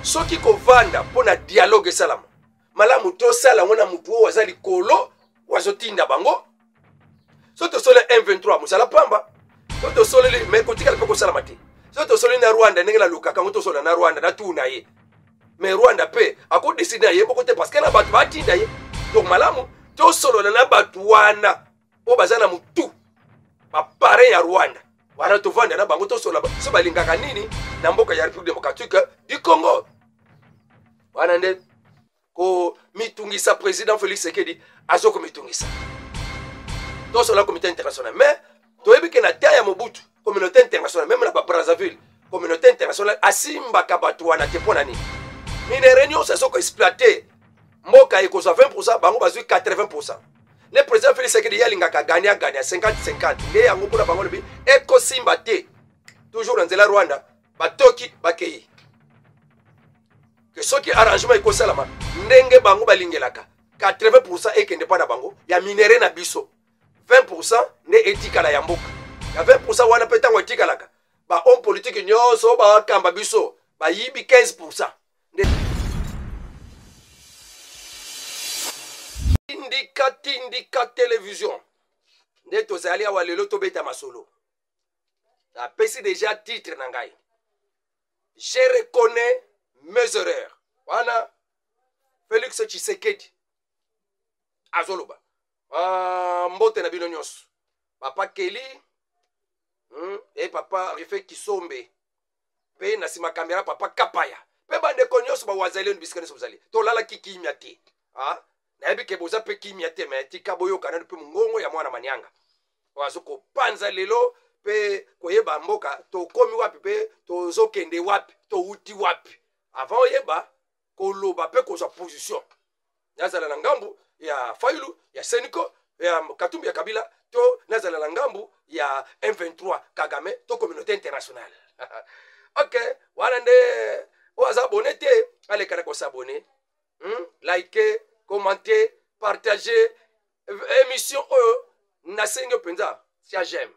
soki kovanda pona dialogue esalama malamu tosala ngona mutu oyo aza likolo wazotinda bango so tosole M23 mosala pamba so tosoleli me kotikala mpe kosalama te so tosoli na Rwanda ndenge nalukaka ngo tosola na Rwanda natuna ye me Rwanda mpe akodeside na ye moko te parce que na bato batinda ye donc malamu tosolola na bato wana oyo baza na mutu bapare ya Rwanda wana tovanda na bango tosola so balingaka nini na mboka ya République démocratique du Congo wana nde ko mitungisa président Félix Tshisekedi azoko mitungisa tosola comité international mais toyebi ke na tia ya Mobutu communauté internationale même na ba Brazzaville communauté internationale asimbaka bato wana te mpona nini minere nyonso azoko exploité mboka ekozwa 20% bango bazwi 80%. Le président Félix Tshisekedi yalingaka gagner 50-50 nde yango mpona bango lobi ekosimba te toujours na nzela Rwanda batoki bakei que soki arrangement ekosalama ndenge bango balingelaka 80% ekende pa na bango ya minere na biso 20% nde etikala ya mboka ya 20% wana mpe ntango etikalaka ba homme politique nyonso bakamba biso bayibi 15%. Tindika télévision nde tozali awa lelo tobeta masolo apesi déjà titre na ngai je reconnais mes erreurs wana Félix Tshisekedi azoloba mbote na bino nyonso papa Kelly et papa Rife Kisombe pe na sima kamera papa Kapaya pe bandeko nyonso bawazali ono bisikani sobzali tolala kikimya te nayebi ke boza pe kimia te me tika boyokana mpe mongongo ya mwana manyanga wazo kopanza lelo pe koyeba mboka tokomi wapi pe tozokende wapi touti wapi avant oyeba koloba pe kozwa position nazala na ngambu ya Fayulu ya Seniko ya Katumbi ya Kabila to nazala na ngambu ya M23 Kagame to communauté internationale. Ok wana nde oza abonné te alekana ko s'abonner like commenter, partager émission Nasengo Penza, si j'aime.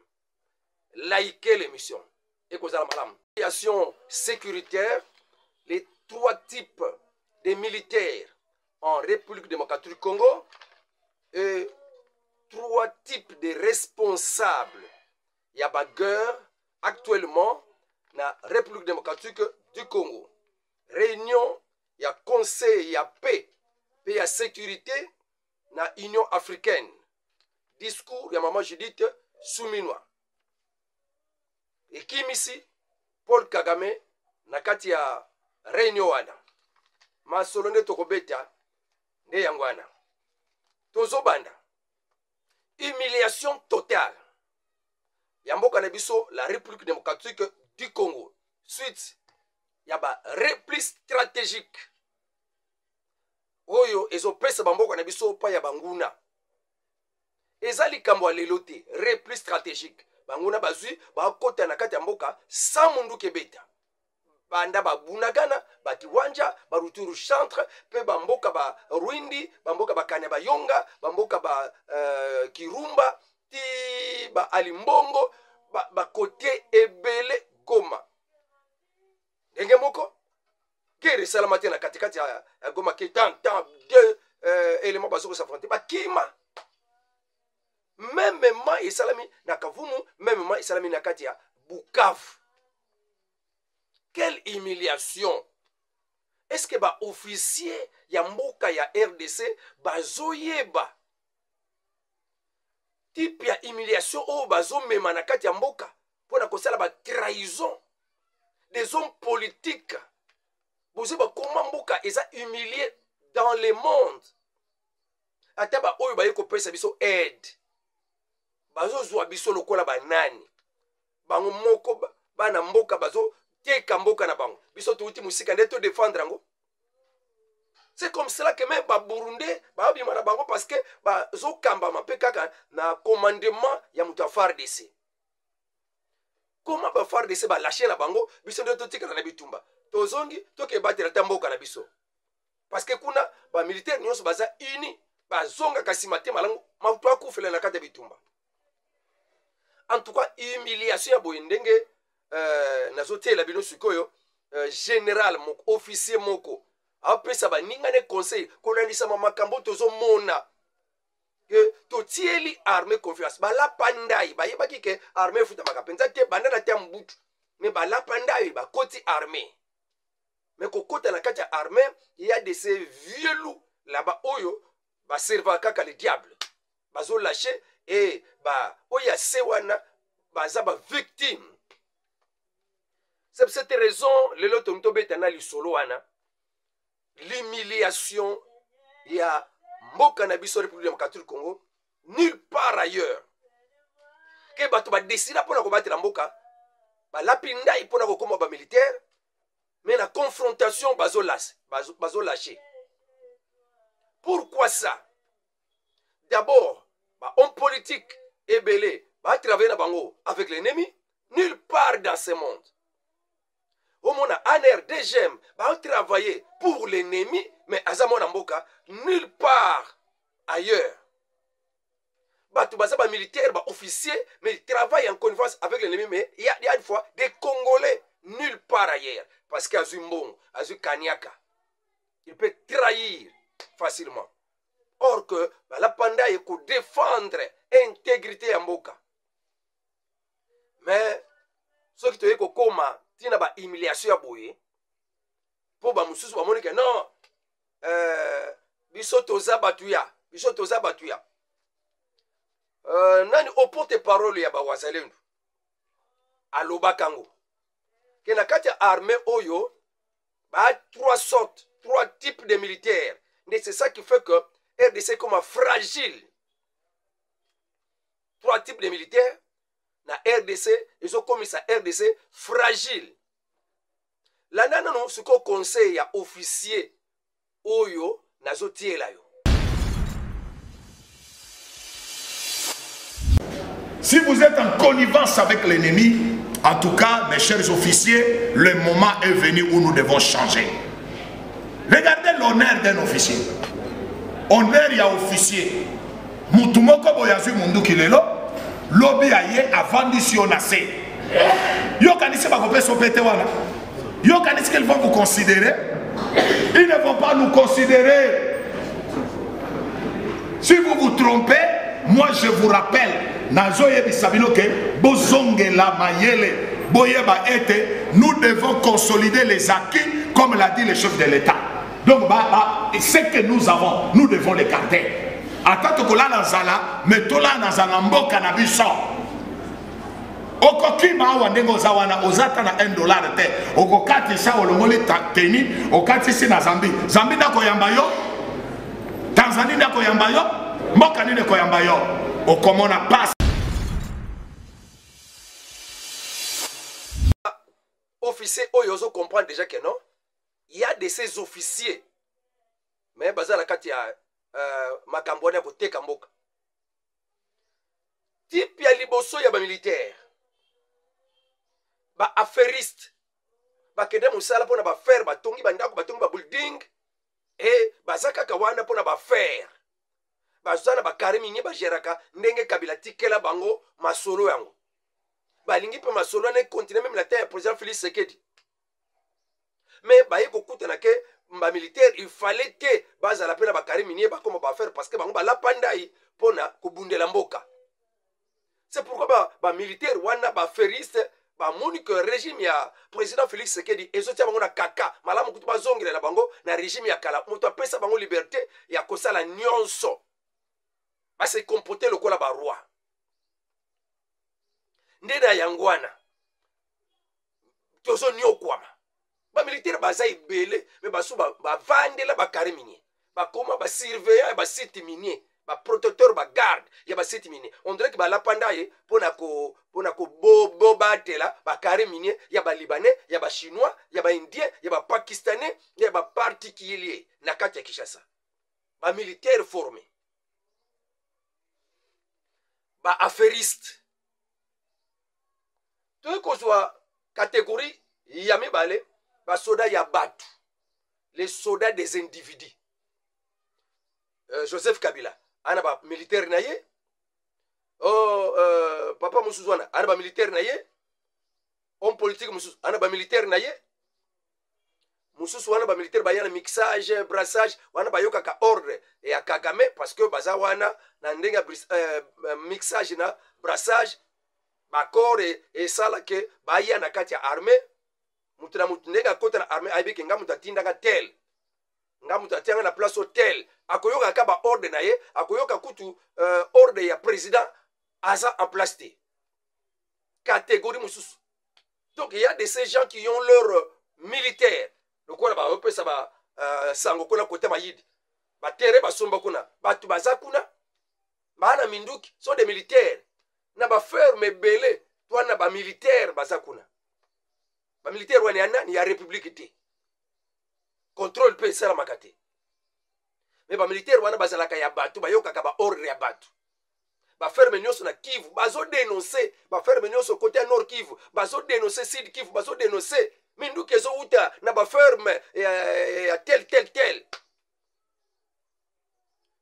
Likez l'émission. Et cause à la madame. Situation sécuritaire, les 3 types de militaires en République démocratique du Congo et 3 types de responsables. Il y a bagueur actuellement dans la République démocratique du Congo. Réunion, il y a conseil, il y a paix. Il y a sécurité dans l'Union africaine. Discours, il y a maman Judith Souminois. Et qui ici, Paul Kagame, nakati ya réunion wana. Masolonde tokobeta, ne yangwana. Tozobanda. Humiliation totale. Yamboka nebiso, la République démocratique du Congo. Suite, il y a ba repli stratégique. Oyo ezopesa bamboka na biso pa ya banguna ezali kambo lelo te repli stratégique banguna bazwi bakota na kati ya mboka sa mundu kebeta banda babunagana batiwanja baruturu centre pe bamboka ba Rwindi bamboka bakanya bayonga bamboka ba Kirumba ti ba Alimbongo ba kote ebele Goma ndenge moko guerre salamate na katikati ya Goma ki tant deux éléments bazo s'affronter bakima même isalami na Kavumu même isalami na kati ya Bukavu. Quelle humiliation! Est-ce que ba officier ya mboka ya RDC bazoyeba type ya humiliation o bazo mema na kati ya mboka pona kosala ba trahison des hommes politiques. Vous savez comment mboka eza humilié dans le monde. Ataba oyo ba yeko pesa biso aide. Bazo zwa biso lokola banani. Bango moko bana mboka bazo teka mboka na bango. Biso tuuti musika ndeto défendre ngo. C'est comme cela que même ba Burundais ba bima na bango parce que bazo kamba mape kaka na commandement ya mutu FARDC. Comment ba FARDC ba lâcher na bango biso ndeto tika na bitumba. Tozongi toke batela tamboka na biso parce que kuna ba militaire nyonso baza uni bazonga kasima te malango mauto akufela na kata bitumba. En tout cas humiliation ya boyendenge nazotela bino sikoyo général moko officier moko apesa baningane conseil kolandisama makambo tozomona que totieli armée confiance balapa ndai bayebaki ke armée efutamaka mpenza te banda na te ya mobutu me balapa ndai bakoti armée me kokota na kati ya armée ya de ces vieux loups là-bas oyo baserva kaka le diable bazolâche e oyo ya se wana baza bavictime. C'est pour cette raison lelo tomtobeta na lisolo wana l'humiliation ya mboka na biso République démocratique du Congo nulle part ailleurs ke bato badesida mpona kobatela mboka balapi ndai mpona kokoma bamilitaire mais la confrontation bazolâche. Pourquoi ça? D'abord homme politique ebele batravailler na bango avec l'ennemi nulle part dans ce monde. Au monde ANR DGM travailler pour l'ennemi mais azamona mboka nulle part ailleurs. Bato baza ba militaire ba officier mais ils travaillent en connivence avec l'ennemi mais il y a une fois des Congolais nulle part ailleurs parce qu'Azu Mbongo, Azu Kanyaka il peut trahir facilement. Or que la panda est pour défendre l'intégrité ya mboka. Mais ce qui te dit que tina ba humiliation ya boye po ba mususu ba moni ke non biso toza batuya nani au porte-parole ya ba wazalendu aloba kango ke na kati ya armée oyo ba trois types de militaires. Et c'est ça qui fait que RDC est comme fragile. 3 types de militaires na RDC, ils ont commis ça RDC fragile. La nana non ce qu'on conseille à officier oyo nazotie la yo. Si vous êtes en connivence avec l'ennemi, en tout cas, mes chers officiers, le moment est venu où nous devons changer. Regardez l'honneur d'un officier. Honneur ya officier. Mutumoko boyazu mundu kilelo. Lobi aye avandisio nase. Yo kanisi bakope sopete wana. Yo kanisi qu'ils vont vous considérer. Ils ne vont pas nous considérer. Si vous vous trompez, moi je vous rappelle. Nazoye bisabino ke bozonge la mayele. Boyeba ete. Nous devons consolider les acquis comme l'a dit le chef de l'État. Donc, ce que nous avons, nous devons les garder. Attends que là, Nazala, mais tout là, Nazala, Mboka, Nabiso. Okokima, Wandengo, Zawana, Ozata, na $1 te. Okokati, sa, Olongoli, Teni, Okati, si, na Zambie. Zambie, na Koyambayo. Tanzanie, na Koyambayo. Mboka, ni, na Koyambayo. Okomona, passe. Officier, Oyozo comprend déjà que non. Il y a de ces officiers. Mais bazala kati ya makambone ya koteka mboka. Type ya liboso ya ba militaire. Ba affairiste. Ba kende musala pona ba faire ba tongi ba ndako ba tongi ba building et bazaka kawana pona ba faire. Bazana ba karimini ba jeraka ndenge kabila tikela bango masolo yango. Ba lingi pe masolo ne continue même la terre président Félix Sekedi. Mais baye kokuta na ke mba militaire il fallait que baza la pena bakari minier ba comme ba faire parce que bango ba la pandai pona kubundela mboka. C'est pourquoi ba militaire wana ba feriste ba monique régime ya président Félix Sekedi ezotia bango na kaka malamu kutu bazongela na bango na régime ya kala moto apesa bango liberté ya kosala nyonso ba se comporter lokola ba roi. Ndena yangwana tozo nyokwama ba militaire baza ibele mais baso ba vandela ba kariminier ba koma ba surveillant ba site minier ba protecteur ba garde ya ba site minier on dirait que ba la pandaye pona ko bobo batela ba kariminier ya ba libanais ya ba chinois ya ba indien ya ba pakistanais ya ba particulier na kati ya Kinshasa ba militaire formé ba affairiste tout ko soit catégorie ya mibale ba soda ya batu les soldats des individus. Joseph Kabila ana ba militaire na ye papa Musuzwana ana ba militaire na ye homme politique Musuzu ana ba militaire na ye mususu wana ba militaire baya na mixage brassage wana bayoka ka ordre ya Kagame parce que baza wana na ndenga mixage na brassage bakor et sala ke baya na kati ya armée mutu na mutu ndenga kota na armée aibike nga mutu atindaka tel nga mutu atianga na place hotel akoyoka ka ba ordre na ye akoyoka kutu ordre ya président aza en place te catégorie mususu. Donc il y a de ces gens qui ont leur militaire le quoi ba opesa ba sango kona côté mayidi ba terre ba somba kuna batu bazakuna bana minduki sont des militaires na ba ferme belé toi na ba militaire bazakuna ba militaire wana nani ya république te contrôle pe sala makate mais ba militaire wana bazalaka ya batu bayoka ka ba ordre ya batu ba ferme nyoso na Kivu bazo dénoncer ba ferme nyoso côté nord Kivu bazo dénoncer sud Kivu bazo dénoncer minduki ezo uta na ba ferme ya tel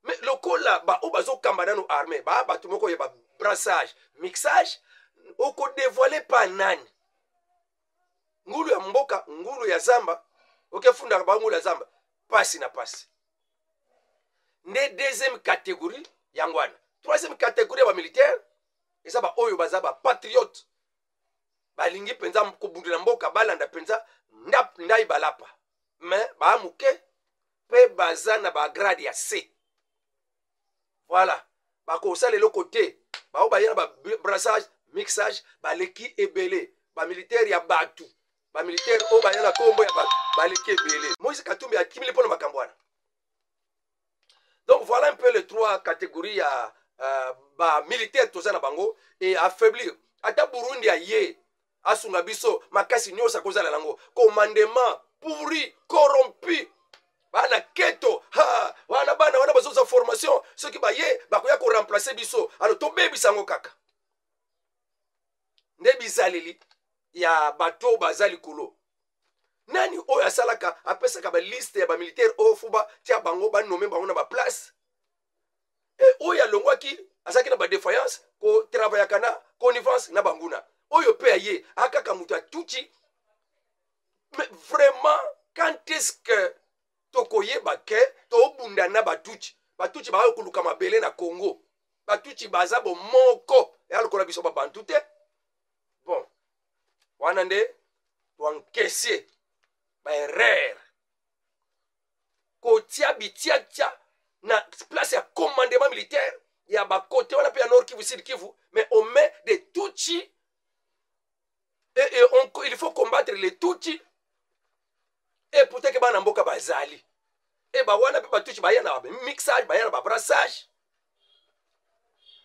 mais le kola ba o bazo kambana no armée ba batu moko ya ba brassage mixage oko dévoiler pa nani ngulu ya mboka ngulu ya zamba okefunda ba ngulu ya zamba pasi na pasi ne deuxième catégorie yangwana. Troisième catégorie ba militaire eza ba oyo baza ba patriote balingi penza kobundela mboka balanda penza ndai balapa mais ba muke pe baza na ba grade ya C. Voilà ba ko sala le côté ba o ba yana ba brassage mixage ba leki ebele ba militaire ya batu ba militaire o ba yana kombo ya batu ba leki ebele Moïse Katumbi akimile pona makambwana. Donc voilà un peu les trois catégories ya ba militaire tozana bango et affaiblir ata Burundi aye asunga biso makasi nyosa kozala lango commandement pourri corrompu bana keto ha wana bana wana bazoza formation ceux qui baye bakoya ko remplacer biso alors tombe bisango kaka nde bizaleli ya bato bazali kulo nani oyo asalaka apesaka ba liste ya ba militaire o fuba tia bango ba nommer bango na ba place. Et oyo alongwaki azaki na ba défaillance ko travailler kana connivence na banguna oyo pe aye akaka mutu atuchi. Mais vraiment quand est-ce que tokoye bake to bunda na batuchi ba kuluka mabele na Congo batuchi baza bo moko ya lokola biso ba bantu te bon wana nde to encaisser ba erreur ko tia bitia na place ya commandement militaire ya ba côté on appelle Nord Kivu Sud Kivu mais on met des Tutsis et il faut combattre les Tutsis et pourtant que bana mboka bazali et ba wana pe ba Tutsis ba yana ba mixage ba yana ba brassage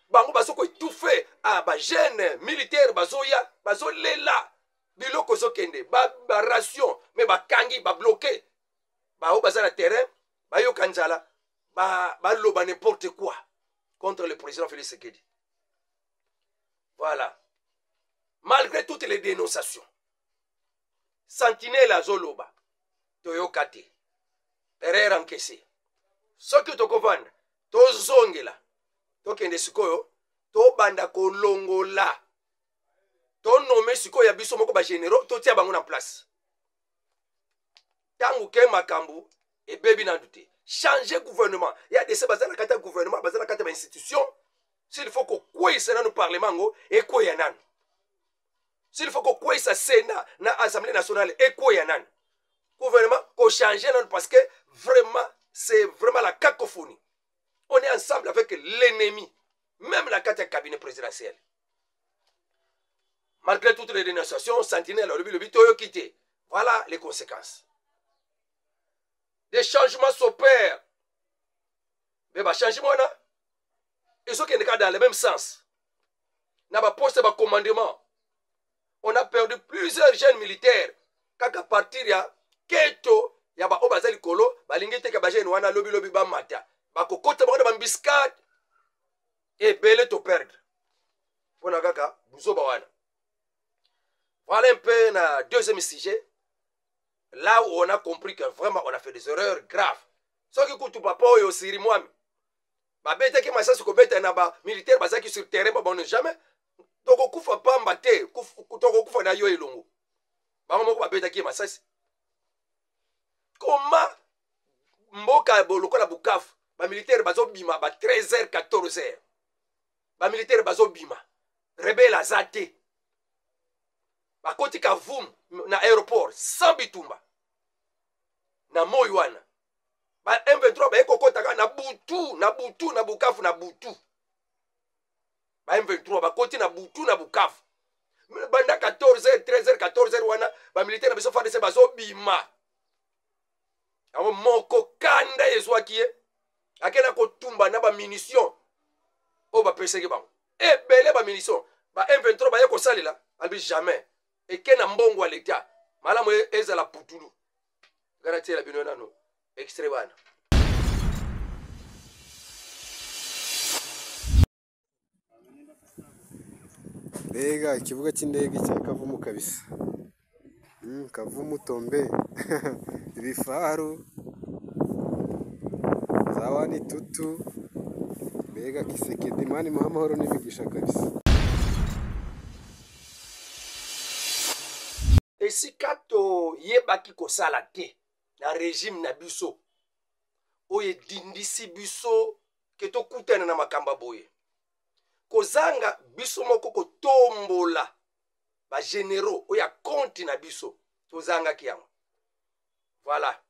bango baso ko étouffer ba jeune militaire bazoya bazolela biloko zokende ba ration mais ba kangi ba bloquer ba o bazala terrain ba yo kanzala ba loba n'importe quoi contre le président Félix Tshisekedi. Voilà. Malgré toutes les dénonciations, Sentinelle azoloba toyokate erreur encaissée. Ce que tokovanda tozongela tokende sikoyo to banda kolongola to nome sikoyo ya biso moko ba généraux to tia bango na place. Tangu ke makambu et bebi na douté. Changer gouvernement. Il y a des bazana kata gouvernement, bazana kata institution. S'il faut que quoi ça dans le parlement et quoi yanan. S'il faut que quoi ça Sénat na Assemblée nationale et quoi yanan. Gouvernement ko changer non parce que vraiment c'est vraiment la cacophonie. On est ensemble avec l'ennemi, même la carte cabinet présidentiel. Malgré toutes les dénonciations, Sentinelle le bitoyo quitté. Voilà les conséquences. Des changements s'opèrent. Mais les changements, ils sont dans le même sens. Dans le poste de commandement, on a perdu plusieurs jeunes militaires. Quand à partir de Keto, il y a des Obazali Kolo, Balingete Kabajen, Wana Lobby Lobby Bamata, Bakokota Bambiscade, et Bele to perdre. Ponagaka, Bouzobawana. Voilà un peu le deuxième sujet. Là où on a compris que vraiment on a fait des erreurs graves. Ce qui coûte papa et aussi moi. Babete qui m'a dit que na ba militaire bazaki sur terrain ba on jamais. Donc kufa pa mbate, kufa na yo elongo. Ba mo babete qui m'a dit. comment mboka lokola Bukavu bamilitaire bazobima ba 13h 14h bamilitaire bazobima rebelle aza te bakoti Kavumu na aéroport sans bitumba na moi wana ba M23 bayekokotaka na butu na Bukavu na butu ba M23 bakoti na butu na Bukavu banda 14h 13h 14h wana bamilitaire na biso FARDC bazobima awo moko kanda ezwaki ye akena kotumba na bamunition oyo bapesaki bango ebele bamunition ba M23 baye kosalela albi jamais eke na mbongo ya leta malamu ezala putulu garatiela bino nano extrait wana mbega ikibuga cy'indege cya Kavumu kabisa Kavumu Tombe ibifaru zawani tutu mbega Kisekedi mani mahoro n'imigisha kabisa esika toyebaki kosala te na régime na biso oyo edindisi biso ke tokutana na makambo boye kozanga biso moko kotombola bagénéraux oyo akonti na biso tozangaki yango. Voilà,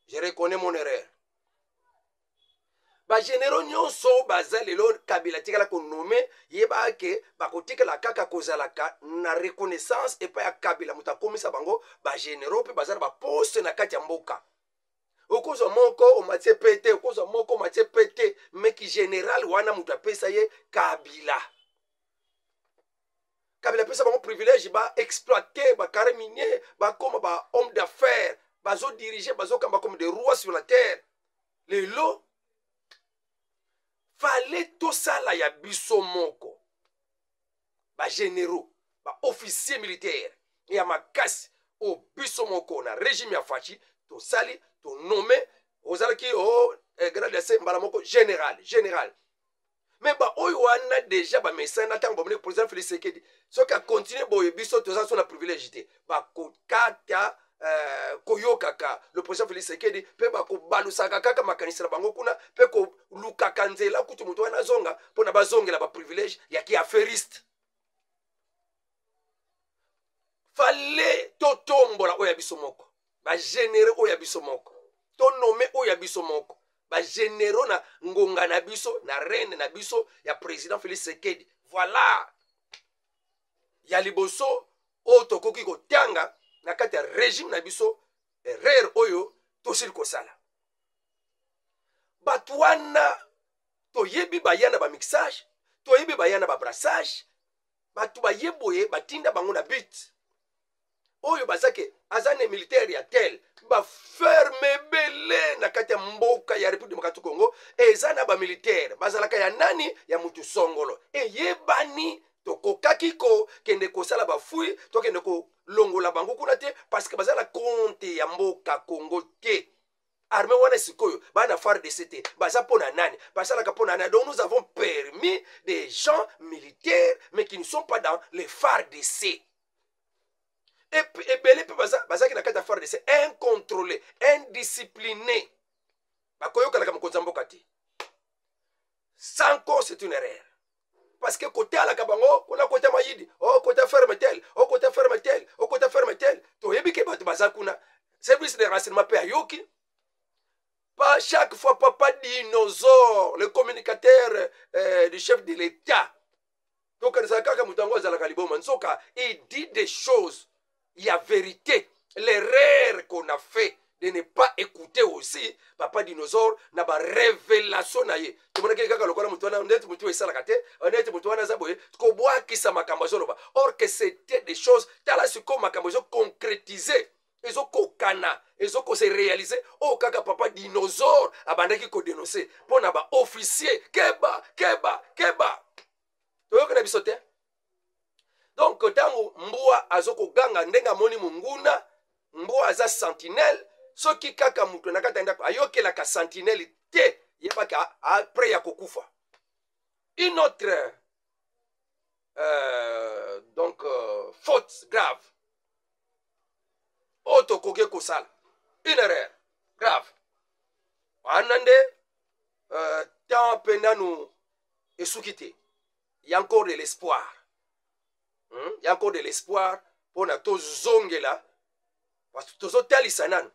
je reconnais mon erreur. Bagénéraux nyonso baza lelo Kabila tikala konome yeba ke bakotikala kaka kozalaka na reconnaissance epa ya Kabila mutakomisa bango bagénéraux pe bazala ba poste na kati ya mboka. Okozo moko omatie pete okozo moko omatie pete meki général wana mutapesa ye Kabila. Kabila pesa bango privilège ba exploiter ba carré minier ba comme ba homme d'affaires bazo diriger bazo kamba comme des rois sur la terre. Lelo fallait tout ça la ya biso moko ba généraux ba officiers militaires et ya makasi o biso moko na régime ya fachi to sali to nommé ozalaki o grade de mbala moko général mais ba oyo wana déjà ba mesana tango ba président Félix Tshisekedi soki a continuer boye biso toza so na privilège te ba kokata koyokaka le président Félix Tshisekedi pe bakobalusaka kaka makanisa na bango kuna pe kolukaka nzela kutu moto wana zonga mpona bazongela ba privilège ya ki affairiste. Fallait totombola oyo ya biso moko ba généraux oyo ya biso moko to nommé oyo ya biso moko ba généraux na ngonga na biso na reine na biso ya président Félix Tshisekedi. Voilà ya liboso oyo tokoki kotanga na kati ya régime na biso erreur oyo tosili kosala bato wana toyebi bayana ba mixage toyebi bayana ba brassage bato bayeboye batinda bango na but oyo bazake azane militaire ya tel ba ferme belé na kati ya mboka ya République démocratique Congo ezana ba militaire bazalaka ya nani ya mutu songolo eyebani tokokaki ko kende kosala bafui tokende kolongola bango kuna te parce que bazala compte ya mboka Congo te armée wana sikoyo bana FARDC te baza pona nani basalaka pona nani. Donc nous avons permis des gens militaires mais qui ne sont pas dans les FARDC et belé pe bazaki na kati ya FARDC incontrôlé indiscipliné bakoyokalaka mokonzi ya mboka te. Sanko c'est une erreur. Parce que côté à la Kabango, on a côté Maïdi, oh côté ferme tel, oh côté ferme tel, oh côté ferme tel. To yebike bat bazakuna. Service de renseignement pe ayoki. Pas chaque fois papa dinosaure, le communicateur du chef de l'État. Donc on kaka mutango za la kaliboma nsoka, il dit des choses. Il y a vérité. L'erreur qu'on a fait de ne pas écouter aussi papa dinosaure na ba révélation na ye tumona ke kaka lokola mutu wana ndeti mutu esala kate ndeti mutu wana zaboye ko boa kisa makambo zoloba or que c'était des choses tala siko makambo zo concrétiser ezo kokana ezo ko se réaliser o kaka papa dinosaure abandaki ko dénoncer pona ba officier keba toyoka na bisote. Donc tango mbua azoko ganga ndenga moni munguna mbua aza sentinelle soki kaka mutu na kata ndako ayokelaka sentinelle te yebaka après ya kokufa. Une autre faute grave oto koke kosala une erreur grave. Anande, tant pendant nous et soukité. Il y a encore de l'espoir. Il y a encore de l'espoir pour nous zongela. Parce que tous tali sanan.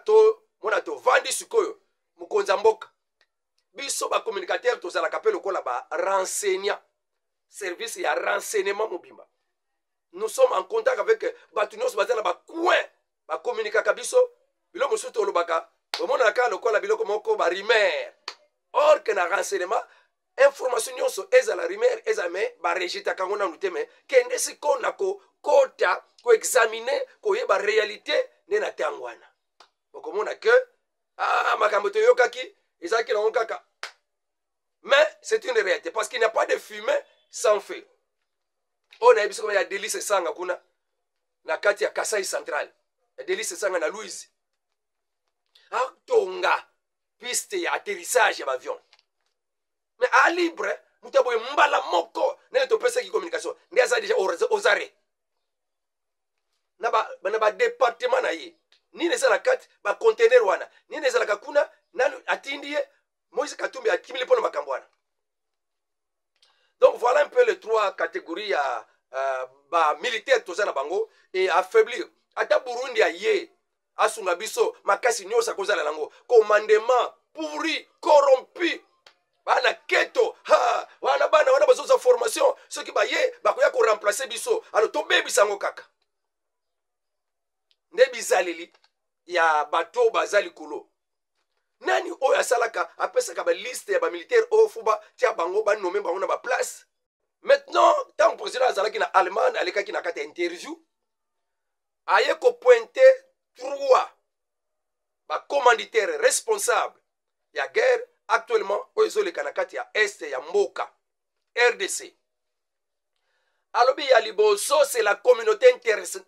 To mona to vandi sukoyo mukonza mboka. Biso ba communicateur to zala kapelo kola ba renseignant. Service ya renseignement mobimba. Nous sommes en contact avec Batunos Bazana ba coin ba communiquer kabiso bilo musuto lobaka. Omona ka lokola biloko moko ba rimer. Or que na renseignement information nyonso ezala rimer ezame ba rejeta kangona nuteme kende sikona ko kota ko examiner ko yeba réalité nena tangwana. Bokomona que makambo to yokaki ezaki na kaka. Mais c'est une réalité parce qu'il n'y a pas de fumée sans feu. On a vu ya Délice Sanga kuna na kati ya Kasai Central. Ya Délice Sanga na Louise. Tonga piste ya atterrissage ya avion. Mais à libre, mutaboye mbala moko na to pesa ki communication. Ndiaza déjà aux arrêts. Na ba département na ye. Ni neza la kati ba container wana. Ni neza la kakuna na atindie Moïse Katumbi akimile pona makambwana. Donc voilà un peu les trois catégories militaires tozana bango et affaiblir. Ata Burundi a ye asunga biso makasi nyosa kozala lango commandement pourri corrompu bana keto wana bazoza formation ceux qui ba ye bakoya ko remplacer biso alors to bebisango kaka nde bizaleli ya bato bazali kulo nani oyo asalaka apesaka ba liste ya ba militaire oyo fuba tia bango ba nommer bango na ba place. Maintenant tant président azalaki na Allemagne alekaki na kata interview aye ko pointer trois ba commanditaire responsable ya guerre actuellement oyo ezoleka na kati ya este ya mboka RDC. Alobi ya liboso c'est la communauté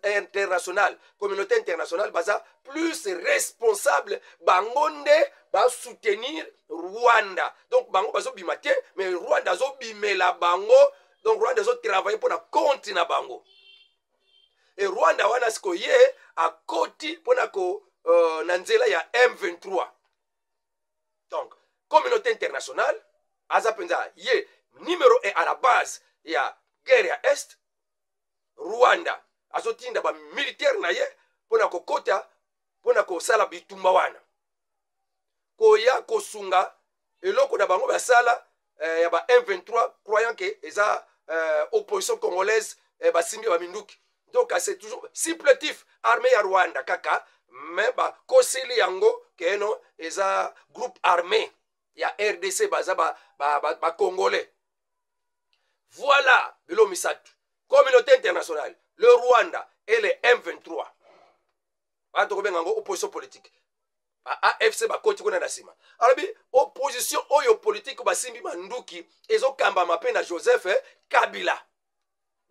internationale. Communauté internationale baza plus responsable bangonde ba soutenir Rwanda. Donc bango bazo bimate mais Rwanda zo bimela bango. Donc Rwanda zo travailler pour na compte na bango. Et Rwanda wana siko ye a koti pour na ko nanzela ya M23. Donc communauté internationale azapenza ye numéro 1 à la base ya guerre ya Est, Rwanda azotinda ba militaire na ye pona kokota pona kosala bitumba wana koya kosunga eloko na bango basala ya ba M23 croyant que eza opposition congolaise basimbi ba minduki. Donc c'est toujours supplétif armée ya Rwanda kaka mais ba kosili yango keno eza groupe armé ya RDC baza ba congolais. Voilà, Bilo Misatu, communauté internationale, le Rwanda et les M23. Opposition politique. AFC bakoti kona nasima. Arabi opposition oyo politique basimbi manduki ezo kamba mapena Joseph Kabila.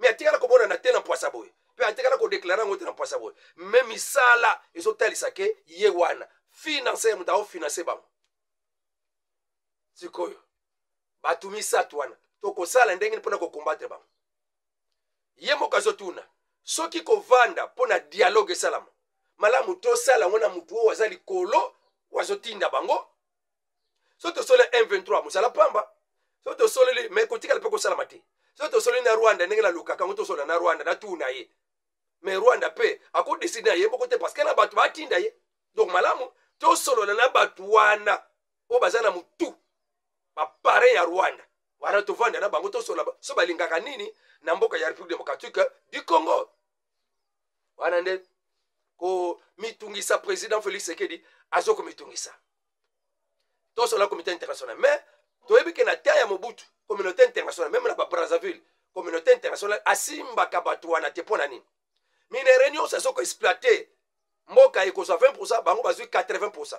Mais atikala ko bona na tena poisa boy. Pe atikala ko déclarer ngote na poisa boy. Même sala ezo talisa ke ye wana. Financer mutao financer bango. Sikoyo. Batumi satwana. Toko sala ndenge mpona ko combattre bango. Yemo kazotuna. Soki ko vanda pona dialogue salama. Malamu to sala ngona mutu o wazali kolo wazotinda bango. Soto sole M23 musala pamba. Soto sole me kotika le peko sala mati. Soto sole na Rwanda ndenge la luka kango to sole na Rwanda na tuna ye. Mais Rwanda pe ako décider ye bokote parce que na batu batinda ye. Donc malamu to solo na batu wana o bazana mutu. Ba pare ya Rwanda. Wana to vanda na bango to solo so balingaka nini na mboka ya République démocratique du Congo. Wana nde ko mitungisa président Félix Tshisekedi azoko mitungisa. To solo comité international mais to ebike na terre ya Mobutu communauté internationale même na ba Brazzaville communauté internationale asimba kabatu wana te pona nini. Mine réunion ça soko exploiter mboka ikosa 20% bango bazui 80%.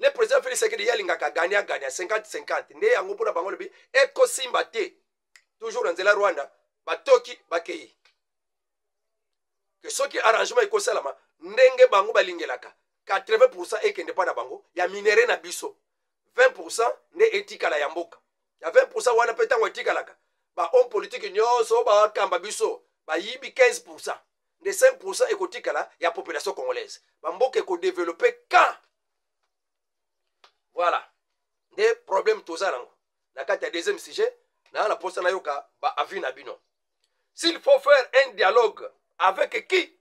Le président Félix Tshisekedi yalingaka gagner 50-50 nde yango pona bango lebi eko simba te toujours nzela Rwanda batoki bakei que soki arrangement eko salama ndenge bango balingelaka 80% ekende pa na bango ya minere na biso 20% nde etikala ya mboka ya 20% wana pe tango etikalaka ba homme politique nyonso ba kamba biso ba yibi 15% de 5% ekotikala ya population congolaise bamboka ekodeveloppe quand voilà des problèmes toza nango na kati ya deuxième sujet na la posa na yoka ba avis na bino s'il faut faire un dialogue avec qui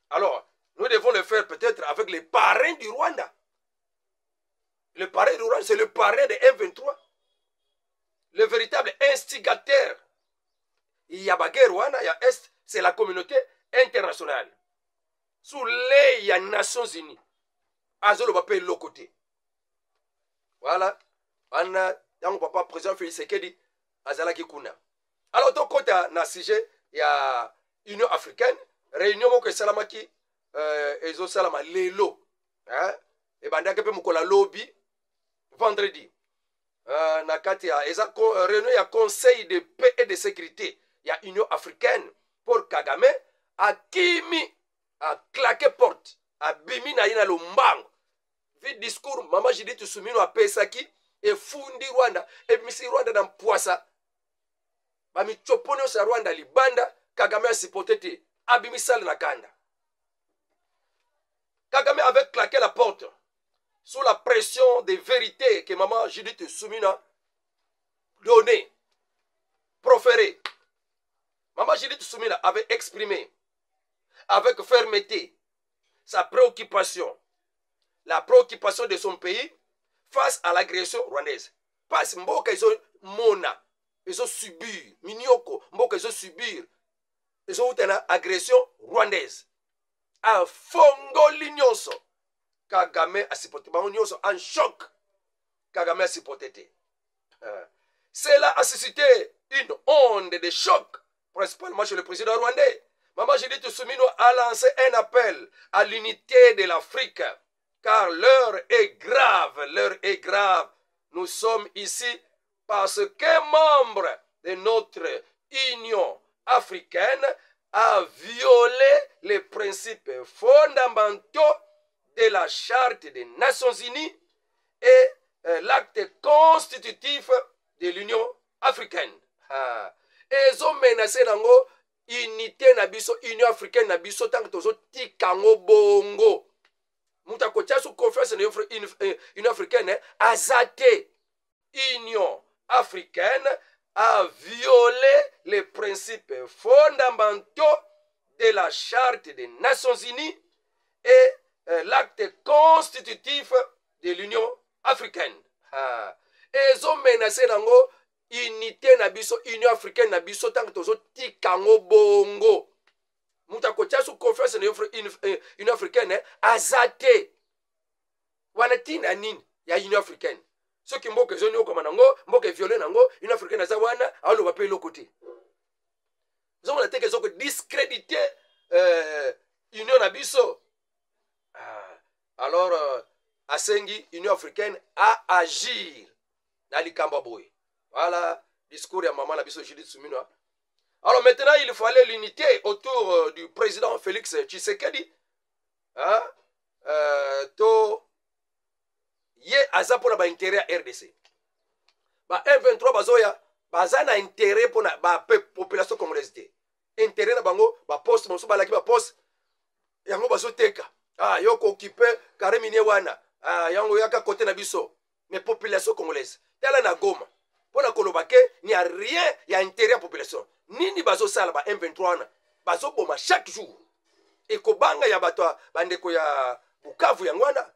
alors nous devons le faire peut-être avec les parrains du Rwanda. Le parrain du Rwanda c'est le parrain de M23 le véritable instigateur. Il y a baguette Rwanda, il y a Est, c'est la communauté internationale. Sous les Nations Unies. Azolo va payer l'autre côté. Voilà. On a, dans papa président Félix Sekedi, Azala Kikuna. Alors, donc, quand on a un sujet, il y a Union africaine, réunion que Salamaki, Ezo Salama, Lelo. Et Banda Kepe Mukola Lobby, vendredi. Nakati ya réunion ya conseil de paix et de sécurité il y a Union africaine pour Kagame a kimi a claqué porte a bimi na ina lombango vi discours mama Judith Suminwa a pesaki e fundi Rwanda e misi Rwanda na mpwasa ba michopone sa Rwanda libanda Kagame a sipotete a bimi sale na kanda Kagame avait claqué la porte sous la pression des vérités que maman Judith Suminwa donnait, proférées. Maman Judith Suminwa avait exprimé avec fermeté sa préoccupation, la préoccupation de son pays face à l'agression rwandaise. Parce que mboka ils ont mona, ils ont subi, minioko, mboka ils ont subir, ils ont eu une agression rwandaise. A fongo lignonso. Kagame a supporté. En choc. Kagame a supporté. Cela a suscité une onde de choc, principalement chez le président rwandais. Maman Judith Suminwa a lancé un appel à l'unité de l'Afrique, car l'heure est grave. L'heure est grave. Nous sommes ici parce qu'un membre de notre Union africaine a violé les principes fondamentaux de la Charte des Nations Unies et l'acte constitutif de l'Union africaine. Ils ont menacé nango unité nabiso, Union africaine nabiso, tant que tozo tikango bongo. Mouta kotia sous confiance de l'Union africaine, azate. Union africaine a violé les principes fondamentaux de la Charte des Nations Unies et l'acte constitutif de l'Union africaine. Ils ont menacé nango unité nabiso, Union africaine nabiso, tant que tozo tikango bongo. Mouta kotia sous confiance de l'Union africaine, azate. Wanatina nin ya Union africaine. Ceux qui mboke zoni okoma nango, mboke violé nango, Union africaine azawana, alo va payer le côté. Nous avons été que discréditer Union nabiso. Alors, Asengi, Union africaine, a agir dans les Kambaboui. Voilà, discours de maman Nabiso Judith Suminwa. Alors maintenant, il fallait l'unité autour du président Félix Tshisekedi. Ye aza pour ba intérêt à RDC. Ba M23 bazoya, baza na intérêt pour la population congolaise. Intérêt na bango, ba poste, monso ba laki ba poste, yango bazo teka. Yoko occupé Karemine wana. Yango yaka côté na biso. Mais population congolaise. Tala na Goma. Pona kolobake, n'y a rien, il y a intérêt à la population. Nini bazo sala ba M23 wana. Bazo boma chaque jour. Et kobanga ya batwa bandeko ya Bukavu yangwana.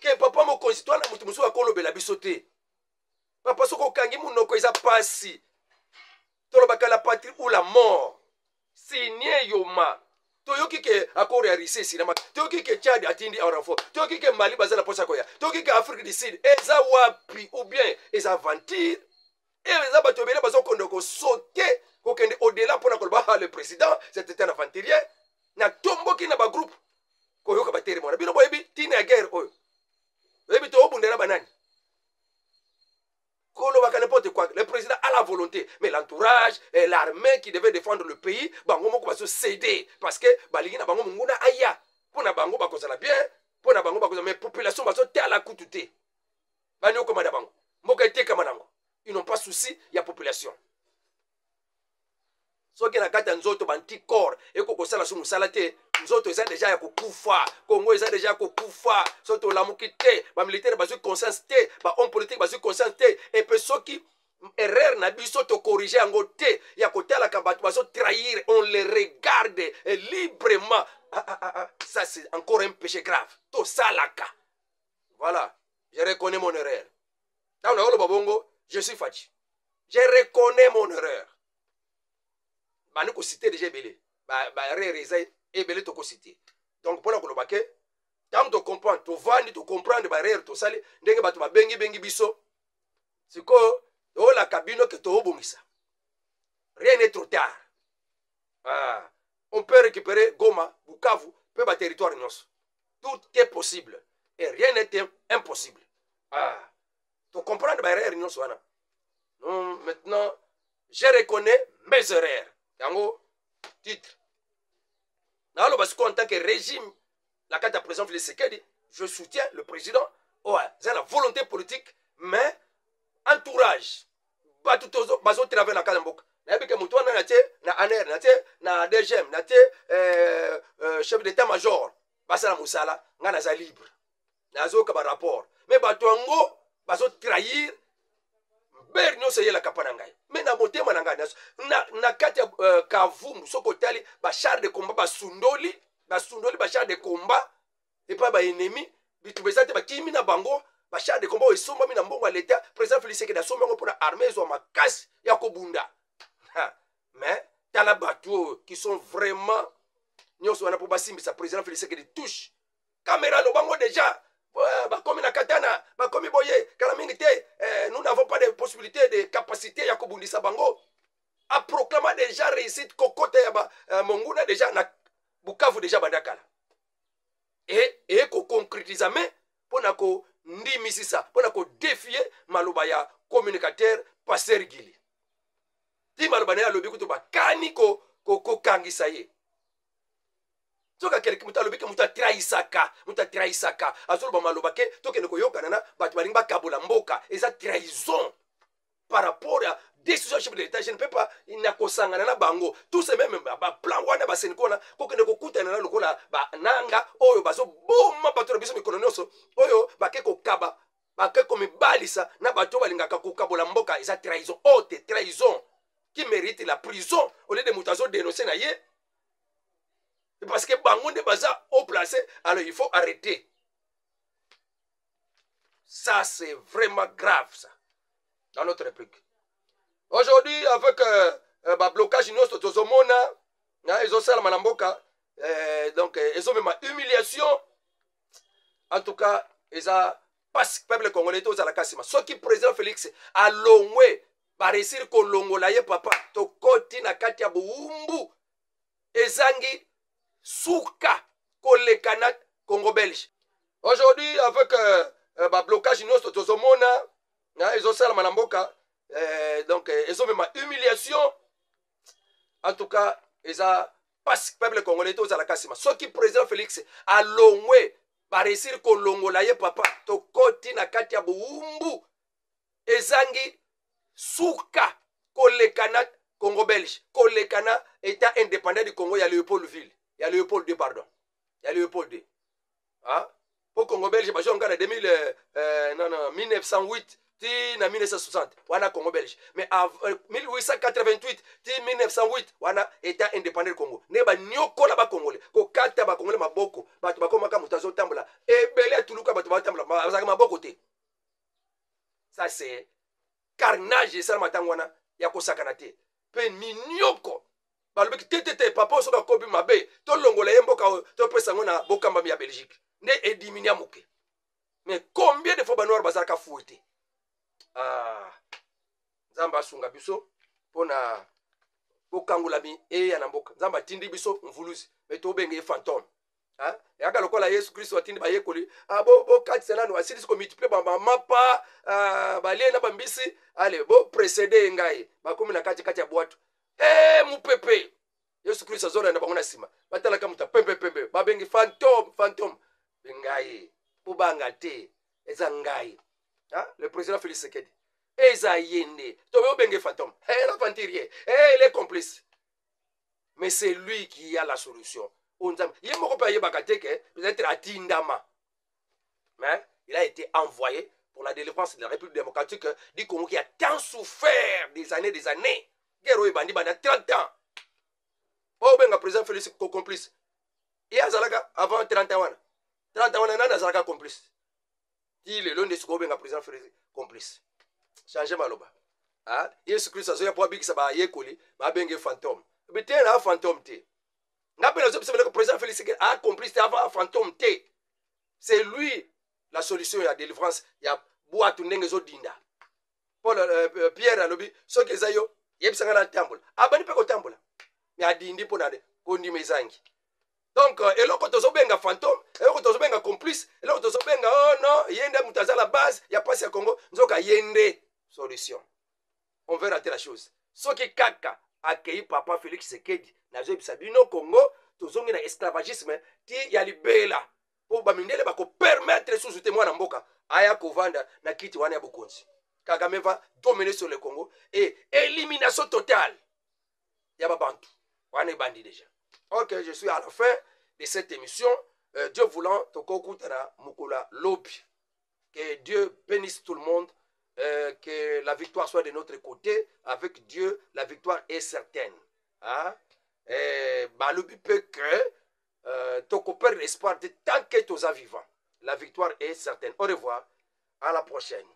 Que papa mo constituant mutu musu akolobela biso te. Papa soko kangi munoko eza pasi. Tolobaka la patrie ou la mort. Signé yoma. Toyoki ke akore ya risse sinama. Toyoki ke Tchad atindi aurafo. Toyoki ke Mali bazala posa koya. Toyoki ke Afrique du Sud eza wapi ou bien eza aventure. Et eza batobela bazo kondoko sauter kokende au-delà pour nakoloba le président, c'était un aventurier. Na tomboki na ba groupe. Koyoka batere mona. Bino boyebi tina ya guerre oyo. Boyebi to obundela banani. Le président a la volonté, mais l'entourage et l'armée qui devait défendre le pays, bango moko va se céder parce que balingina bango munguna aya. Pona bango bakozala bien, pona bango bakozala mais population va se te à la coutute. Banyo komanda bango. Mboka ete kamanango. Ils n'ont pas souci, il y a population. soki na kati ya nzoto banticorps ekokosala so mosala te nzoto eza deja ya kokufa Congo eza deja ya kokufa so tolamuki te bamilitaire bazwi conscience te bahomme politique bazwi conscience te epe soki erreur na biso tokorige yango te ya kotalaka bato bazotrahir on les regarde librement ça c'est encore un péché grave tosalaka voilà je reconnais mon erreur ntango nakoloba bongo je suis fatigué je reconnais mon erreur bani kosite déjà ebele baerreur eza ebele tokosite donc mpona koloba ke ntango tocomprendre tovandi tocomprendre baerreur tosali ndenge bato babengi biso sikoyo toolaka bino ke toobongisa rien n'est trop tard on peut récupérer Goma Bukavu mpe baterritoire nyonso tout est possible et rien n'est impossible tocomprendre baerreur nyonso wana maintenant je reconnais mes erreurs yango titre naoloba sikoyo en tant que régime la kati ya président Félix Tshisekedi je soutiens le président c'est la volonté politique mais entourage bato bazotravers na kati ya mboka nayebi ke moto wana na tie na aner na tie na dgm na tie chef d'état major basala mosala nga naza libre nazoyoka barapport mais bato yango bazotrahir mberi nyonso eyelaka mpa na ngai me na motema na ngai na kati ya kavumu soki otali bachar de combat basundoli bachar de combat epai baennemi bitumba eza te bakimi na bango bachar de combat oyo esombami na mbongo ya leta président Félix Tshisekedi asombi yango mpona armée ezwa makasi ya kobunda mais tala bato oyo qui sont vraiment nyonso wana mpo basimbisa président Félix Tshisekedi touche caméra lobango déjà bakomi na katana bakomi boye kala mingi te nous n'avons pas de possibilité de capacité ya kobundisa bango aproclama déjà réussite kokota ya monguna déjà na Bukavu déjà bandakala et koconcrétisa me mpona kondimisisa mpona kodefie maloba ya communicateur Pasteur Gili ti maloba na ye alobi kutu bakani kokangisa ye soka keleke moto alobi ke moto atrahisaka azoloba maloba ke tokende koyokana na bato balingi bakabola mboka eza trahison par rapport à décision chef de l'état je ne peux pas nakosangana na bango tout ce même baplan wana baseniko wana kokende kokutana na lokola bananga oyo bazoboma bato na biso mikolo nyonso oyo bake kokaba bake komibalisa na bato balingaka kokabola mboka eza trahison haute trahison qui mérite la prison au lieu de moto azodénoncer na ye parce que bango nde baza au placé alors il faut arrêter ça c'est vraiment grave ça dans notre république aujourd'hui avec blocage nyonso tozomona ezosalama na mboka donc ezomema humiliation en tout cas eza pasi peuple congolais tozalaka nsima soki président Félix alongwe baresir kolongola ye papa tokoti na kati ya bowumbu ezangi suka kolekana Congo belge aujourd'hui avec blocage nyonso tozomona ezosalama na mboka donc ezomema humiliation en tout cas eza pasi peuple congolais tozalaka nsima soki président Félix alongwe baresir kolongola ye papa tokoti na kati ya bowumbu ezangi suka kolekana Congo belge kolekana état indépendant du Congo ya Léopoldville ya Léopold II pardon ya Léopold II po Congo belge bazonga na 1908 ti na 1960 wana Congo belge mais 1888 ti 1908 wana état indépendant du Congo ne banyokola bakongole kokata bakongole maboko bato bakomaka moto azotambola ebele atuluka bato batambola bazaka maboko te ça c'est carnage esalama ntango wana ya kosakana te mpe minyoko balobiki te papa osoka kobi mabe tolongola ye mboka topesa yango na bokambami ya Belgique nde ediminia moke mais combien de fois banoir bazalaka fue te nzambe asunga biso mpona bokangolami eya na mboka nzambe atindi biso mvuluzi me tobenge ye fantôme yaka lokola Yesu Kristo atindi bayekoli bokatisa nano asilisi komultiplie bamapa balie na bambisi ale boprésede ngai bakomi na kati ya bwatu mupepe Yesu Kristo azolanda bango na nsima batalaka moto pembe babengi fantôme ngai bobanga te eza ngai le président Félix Tshisekedi eza yende tobe obenge fantôme la venturier il est complice Mais c'est lui qui a la solution. Peut-être à Tindama. Mais il a été envoyé pour la délivrance de la République démocratique du Congo qui a tant souffert des années. Guerre Bandi a 30 ans. Oh, ben, le président Félix complice. Il y a Zalaka avant 30 ans. 30 ans, il y a Zalaka complice. Il est l'un des seconds, le président Félix complice. Changez Maloba. Yesu Christ a pour big ça va yekoli, ma bengue fantôme. Mais t'es un fantôme té. N'a pas le président Félix a complice avant fantôme té. C'est lui la solution à la délivrance. Il y a Boatou Nengezo Dinda. Paul Pierre Alobi, ce que Zayo, Yepsangala Tamboul. Abani Peko Tamboul. Mais a Dindi Ponade, Kondi Mezangi. Donc, et là, quand on benga fantôme, et là, quand on benga complice, et là, quand on benga, oh non, Yende Moutaza la base, il n'y a pas si à Congo, nous avons Yende solution. On veut rater la chose. Ce qui kaka accueilli papa Félix Sekedi, n'a pas sabino Congo, tous ont un esclavagisme, qui y a libéla. Pour bamindele bako permettre sous témoin en mboka, aya kovanda na kiti wana bokonzi. Kagame va dominer sur le Congo et élimination totale. Yaba Bantu. Wane bandi déjà. Ok, je suis à la fin de cette émission. Dieu voulant, toko kutana mukula lobi. Que Dieu bénisse tout le monde. Que la victoire soit de notre côté. Avec Dieu, la victoire est certaine. Hein? Balubi peut que toko perd l'espoir de tant que tu es vivant. La victoire est certaine. Au revoir. À la prochaine.